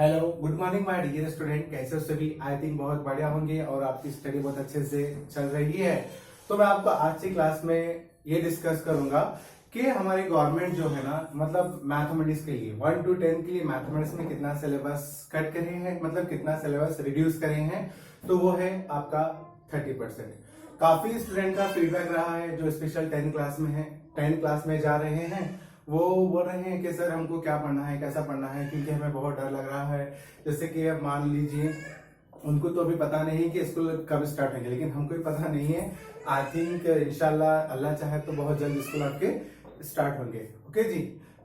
Hello, good morning my dear student. कैसे हो सभी? आई थिंक बहुत बढ़िया होंगे और आपकी स्टडी बहुत अच्छे से चल रही है। तो मैं आपको आज की क्लास में ये डिस्कस करूंगा कि हमारी गवर्नमेंट जो है ना, मतलब मैथमेटिक्स के लिए 1 to 10 के लिए मैथमेटिक्स में कितना सिलेबस कट करे हैं, मतलब कितना सिलेबस रिड्यूस करे हैं। तो वो है आपका 30%। काफी स्टूडेंट का फीडबैक रहा है जो स्पेशल 10 क्लास में है, 10 क्लास में जा रहे हैं, वो बोल रहे हैं कि सर हमको क्या पढ़ना है, कैसा पढ़ना है, क्योंकि हमें बहुत डर लग रहा है। जैसे कि अब मान लीजिए उनको तो अभी पता नहीं कि स्कूल कब स्टार्ट होंगे, लेकिन हमको भी पता नहीं है। आई थिंक इंशाल्लाह अल्लाह चाहे तो बहुत जल्द स्कूल आपके स्टार्ट होंगे। ओके जी,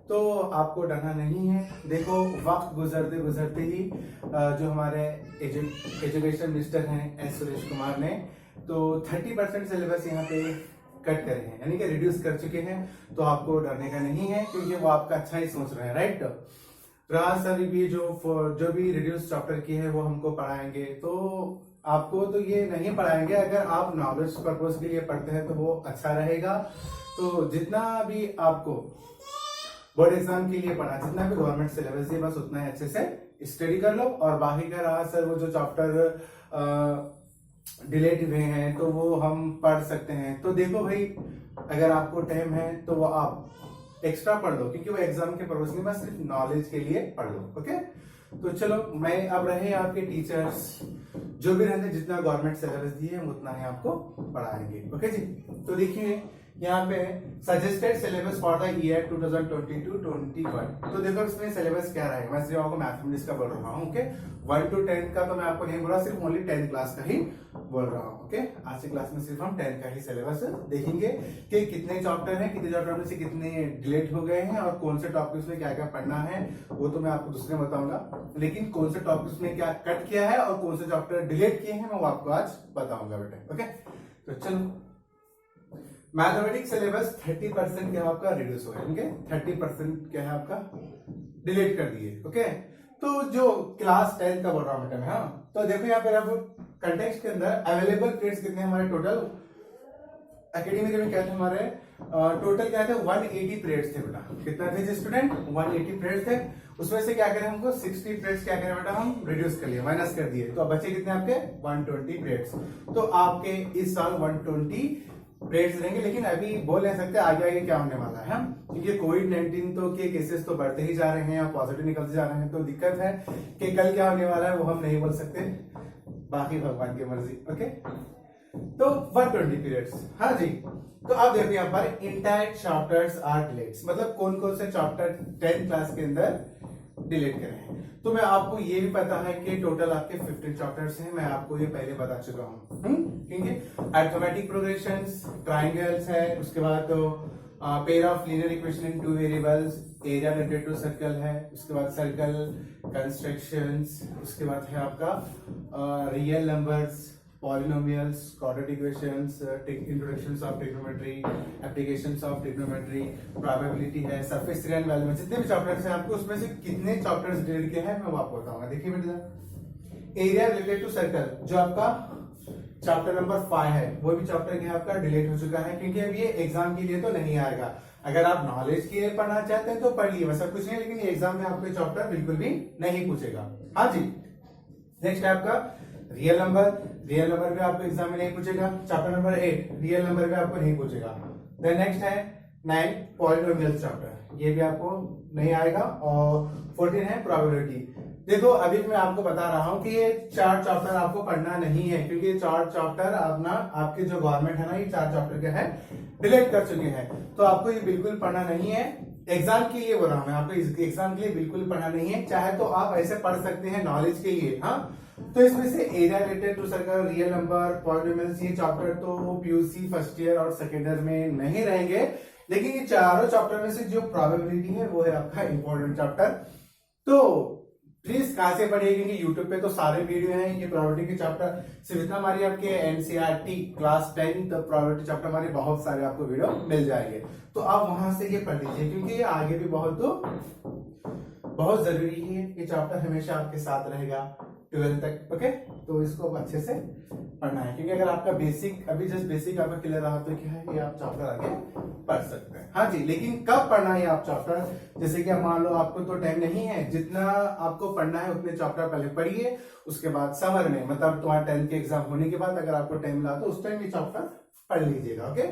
तो आपको डरना नहीं है। देखो, वक्त गुजरते गुजरते ही जो हमारे एजुकेशन मिनिस्टर हैं एस सुरेश कुमार ने तो 30% सिलेबस यहाँ पे कट करे हैं, यानी कि रिड्यूस कर चुके हैं। तो आपको डरने का नहीं है, क्योंकि वो आपका अच्छा ही सोच रहे हैं, राइट। राज सर भी जो भी रिड्यूस चैप्टर की है वो हमको पढ़ाएंगे। तो आपको तो ये नहीं पढ़ाएंगे, अगर आप नॉलेज पर्पज के लिए पढ़ते हैं तो वो अच्छा रहेगा। तो जितना भी आपको बोर्ड एग्जाम के लिए पढ़ा, जितना भी गवर्नमेंट सिलेबस है, बस उतना ही अच्छे से स्टडी कर लो। और बाकी का रहा सर वो जो चैप्टर डिलेट हुए हैं तो वो हम पढ़ सकते हैं। तो देखो भाई, अगर आपको टाइम है तो वो आप एक्स्ट्रा पढ़ लो, क्योंकि वो एग्जाम के पर्पज में बस सिर्फ नॉलेज के लिए पढ़ लो। ओके, तो चलो, मैं अब रहे आपके टीचर्स जो भी रहते, जितना गवर्नमेंट सिलेबस दिए हम उतना ही आपको पढ़ाएंगे। ओके जी, तो देखिए यहाँ पे suggested syllabus for the year 2022-21। तो देखो इसमें सिलेबस क्या रहेगा। मैं सिर्फ आपको मैथमेटिक्स का बोल रहा हूँ। ओके, 1 to 10 का तो मैं आपको नहीं बोल रहा, सिर्फ ओनली 10 क्लास का ही बोल रहा हूँ। ओके, आज की क्लास में सिर्फ हम 10 का ही सिलेबस देखेंगे कि कितने चैप्टर हैं, कितने चैप्टर में से कितने डिलीट हो गए हैं और कौन से टॉपिक्स में क्या क्या पढ़ना है वो तो मैं आपको दूसरे बताऊंगा, लेकिन कौन से टॉपिक्स में क्या कट किया है और कौन से चैप्टर डिलीट किए हैं मैं वो आपको आज बताऊंगा बेटे। ओके, तो चलो, मैथमेटिक्स सिलेबस 30% क्या आपका रिड्यूस हो गया, ओके, 30% क्या है आपका डिलीट कर दिए। ओके, तो जो क्लास 10 का बोल रहा हूं मैं, हाँ, तो देखो यहाँ पर अब कंटेक्स्ट के अंदर अवेलेबल पीरियड्स कितने हमारे टोटल एकेडमिक में क्या थे हमारे टोटल क्या थे 180 पीरियड्स थे बेटा। कितना थे स्टूडेंट? 180 पीरियड्स थे। उसमें से क्या करें हमको 60 पीरियड्स क्या करें बेटा, हम रिड्यूस कर लिए, माइनस कर दिए। तो अब बचे कितने आपके 120 पीरियड्स। तो आपके इस साल 120 पीरियड्स रहेंगे, लेकिन अभी बोल नहीं सकते आगे आगे क्या होने वाला है, क्योंकि कोविड-19 तो के केसेस तो बढ़ते ही जा रहे हैं और पॉजिटिव निकलते जा रहे हैं। तो दिक्कत है कि कल क्या होने वाला है वो हम नहीं बोल सकते, बाकी भगवान की मर्जी। ओके, तो 120 पीरियड्स, हाँ जी। तो अब देखो यहाँ पर इंटायर चैप्टर्स आर डिलीट्स, मतलब कौन कौन से चैप्टर 10 क्लास के अंदर डिलीट करे हैं। तो मैं आपको ये भी पता है कि टोटल आपके 15 चैप्टर्स हैं, मैं आपको ये पहले बता चुका हूँ। क्योंकि अरिथमेटिक प्रोग्रेशंस, ट्राइंगल्स है, उसके बाद तो पेयर ऑफ लीनियर इक्वेशन इन 2 variables, area related to circle है, उसके बाद सर्कल कंस्ट्रक्शंस, उसके बाद है आपका real numbers, polynomials, quadratic equations, introductions of trigonometry, applications of trigonometry, probability है, सरफेस एरिया एंड वैल्यू, जितने भी चैप्टर्स हैं आपको उसमें से कितने चैप्टर्स डिलीट किए हैं मैं वो आपको बताऊंगा। देखिए बेटा, एरिया रिलेटेड टू सर्कल जो आपका चैप्टर नंबर 5 है, वो भी चैप्टर क्या आपका डिलीट हो चुका है, क्योंकि अब ये एग्जाम के लिए तो नहीं आएगा। अगर आप नॉलेज के लिए पढ़ना चाहते हैं तो पढ़ लिए, वैसा कुछ नहीं, लेकिन एग्जाम में आपको चैप्टर बिल्कुल भी नहीं पूछेगा। हाँ जी, नेक्स्ट है आपका रियल नंबर। रियल नंबर भी आपको एग्जाम में नहीं पूछेगा। चैप्टर नंबर 8 रियल नंबर भी आपको नहीं पूछेगा। देन नेक्स्ट है 9 पॉलिनोमियल चैप्टर, ये भी आपको नहीं आएगा। और 14 है प्रोबेबिलिटी। देखो, अभी मैं आपको बता रहा हूं कि ये 4 चैप्टर आपको पढ़ना नहीं है, क्योंकि ये 4 चैप्टर अपना आपके जो गवर्नमेंट है ना, ये 4 चैप्टर के हैं डिलीट कर चुके हैं। तो आपको ये बिल्कुल पढ़ना नहीं है। एग्जाम के लिए बोल रहा हूं मैं आपको, एग्जाम के लिए बिल्कुल पढ़ना नहीं है। चाहे तो आप ऐसे पढ़ सकते हैं नॉलेज के लिए। हाँ, तो इसमें से area related to circle, real number, polynomials, ये चैप्टर तो पीयूसी फर्स्ट ईयर और सेकेंड ईयर में नहीं रहेंगे, लेकिन ये चारों चैप्टर में से जो प्रोबेबिलिटी है वो है आपका इंपॉर्टेंट चैप्टर। तो प्लीज कहां से पढ़िए, क्योंकि यूट्यूब पे तो सारे वीडियो हैं ये प्रोबेबिलिटी के चैप्टर। सिर्फ इतना हमारी आपके एनसीईआरटी क्लास 10 प्रोबेबिलिटी चैप्टर हमारे बहुत सारे आपको वीडियो मिल जाएंगे। तो आप वहां से ये पढ़ लीजिए, क्योंकि ये आगे भी बहुत जरूरी है। ये चैप्टर हमेशा आपके साथ रहेगा। 12th तक। ओके, तो इसको अब अच्छे से पढ़ना है, क्योंकि अगर आपका बेसिक अभी जस्ट बेसिक आपका क्लियर रहा तो क्या है, ये आप चैप्टर आगे पढ़ सकते हैं। हाँ जी, लेकिन कब पढ़ना है आप चैप्टर, जैसे कि मान लो आपको तो टाइम नहीं है, जितना आपको पढ़ना है उतने चैप्टर पहले पढ़िए, उसके बाद समर में मतलब तुम्हारा 10th के एग्जाम होने के बाद अगर आपको टाइम मिला तो उस टाइम ये चैप्टर पढ़ लीजिएगा। ओके,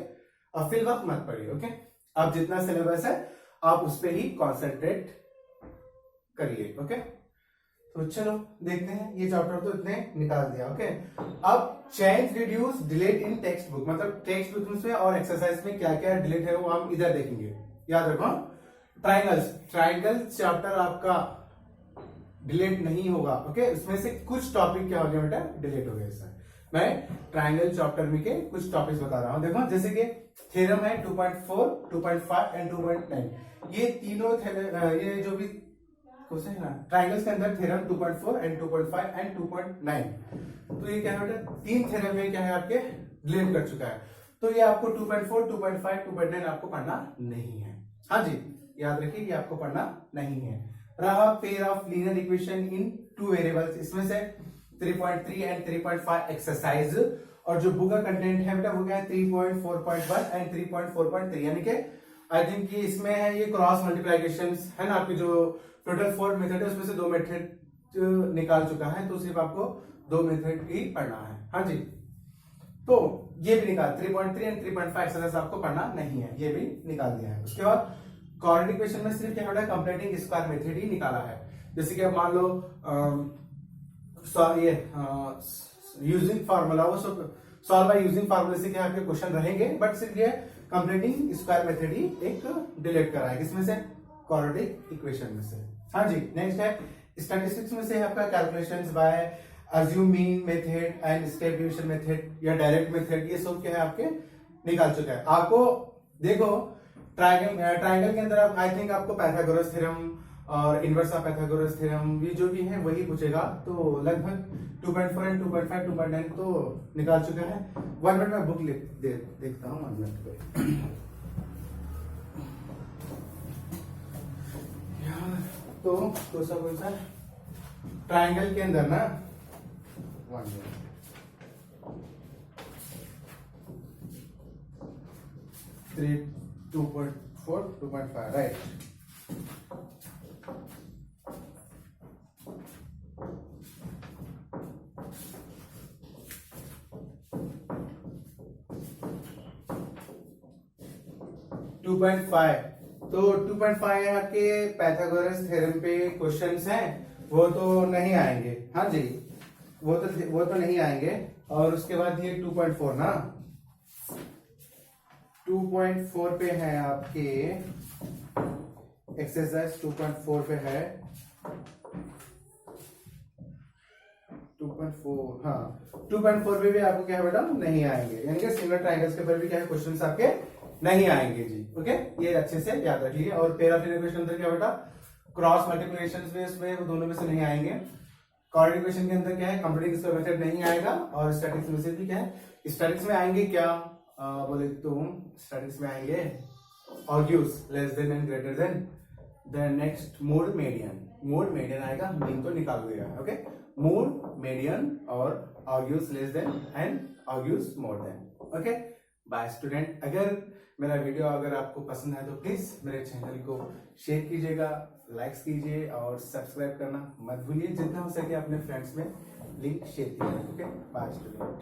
और फिर वक्त मत पढ़िए। ओके, अब जितना सिलेबस है आप उस पर ही कॉन्सेंट्रेट करिए। ओके, तो चलो देखते हैं, ये चैप्टर तो इतने निकाल दिया। ओके, अब चेंज, रिड्यूस, डिलीट इन टेक्स्ट बुक, मतलब टेक्स्ट बुक में और एक्सरसाइज में क्या क्या डिलीट है वो हम इधर देखेंगे। याद रखो, ट्राइंगल्स, ट्राइंगल चैप्टर आपका डिलीट नहीं होगा। ओके, उसमें से कुछ टॉपिक क्या हो गया बेटा, डिलीट हो गया। इसमें मैं ट्राइंगल चैप्टर में के कुछ टॉपिक्स बता रहा हूं। देखो, जैसे कि थ्योरम है 2.4, 2.5 एंड 2.9, ये तीनों ये जो भी क्वेश्चन है ना ट्राइंगल्स के अंदर थ्योरम 2.4 एंड 2.5 एंड 2.9, तो ये क्या है बेटा, तीन थ्योरम में क्या है आपके डिलीट कर चुका है, तो ये आपको 2.4, 2.5, 2.9 आपको पढ़ना नहीं है। हाँ जी, याद रखिए, ये आपको पढ़ना नहीं है। रहा pair of linear equation in two variables, इसमें से 3.3 एंड 3.5 एक्सरसाइज, और जो बुक का कंटेंट है बेटा वो क्या है 3.4.1 एंड 3.4.3, यानी कि आई थिंक कि इसमें है ये क्रॉस मल्टीप्लिकेशन है ना, आपकी जो टोटल 4 मेथड है उसमें से 2 मेथड निकाल चुका है, तो सिर्फ आपको 2 मेथड ही पढ़ना है। हाँ जी, तो ये भी निकाल 3.3 एंड 3.5 एक्सरसाइज आपको पढ़ना नहीं है, ये भी निकाल दिया है। उसके बाद क्वाड्रेटिक इक्वेशन में सिर्फ क्या है कंप्लीटिंग स्क्वायर मेथड ही निकाला है। जैसे कि अब मान लो ये यूजिंग फार्मूला, वो सॉल्व बाय यूजिंग फार्मूला से क्या आपके क्वेश्चन रहेंगे, बट सिर्फ ये कंप्लीटिंग स्क्वायर मेथड ही एक डिलीट करा है, किसमें से, क्वाड्रेटिक इक्वेशन में से। हाँ जी, नेक्स्ट है स्टैटिस्टिक्स में से आपका calculations by assume mean method and step division method या डायरेक्ट मेथड, ये सब क्या है आपके निकाल चुका है। आपको देखो ट्राइंगल के अंदर आप आई थिंक आपको पाइथागोरस थ्योरम और इनवर्स ऑफ पाइथागोरस थ्योरम ये जो भी है वही पूछेगा, तो लगभग 2.4 एंड 2.5, 2.9 तो निकाल चुका है। 1 मिनट में बुक देखता हूँ, 1 मिनट पे। तो सब कौन सा ट्राइंगल के अंदर ना 1 मिनट, 2.4, 2.5 राइट। तो 2.5 है आपके पाइथागोरस थ्योरम पे क्वेश्चंस हैं, वो तो नहीं आएंगे। हाँ जी, वो तो नहीं आएंगे। और उसके बाद ये 2.4 ना, 2.4 पे है आपके एक्सरसाइज, 2.4 पे है 2.4, हाँ 2.4 पे भी आपको क्या है बेटा नहीं आएंगे, यानी कि सिंगल ट्राइंगल्स के ऊपर भी क्या है क्वेश्चंस आपके नहीं आएंगे जी। ओके, ये अच्छे से याद रखिए। और पेयर ऑफ इक्वेशन अंदर क्या बेटा, क्रॉस मल्टीप्लिकेशन में उसमें वो दोनों में से नहीं आएंगे। क्वाड्रेटिक इक्वेशन के अंदर क्या है कंप्लीटिंग स्क्वायर मेथड नहीं आएगा। और स्टैटिक्स में से भी क्या है, स्टैटिक्स में आएंगे क्या बोले तो स्टैटिक्स में आएंगे ogives less than and greater than, then next mode median आएगा, मीन तो निकाल देगा। ओके, मोड मीडियन और ogives less than and ogives more than. Okay bye student, अगर मेरा वीडियो अगर आपको पसंद है तो प्लीज मेरे चैनल को शेयर कीजिएगा, लाइक्स कीजिए और सब्सक्राइब करना मत भूलिए। जितना हो सके अपने फ्रेंड्स में लिंक शेयर कीजिए। Okay bye student.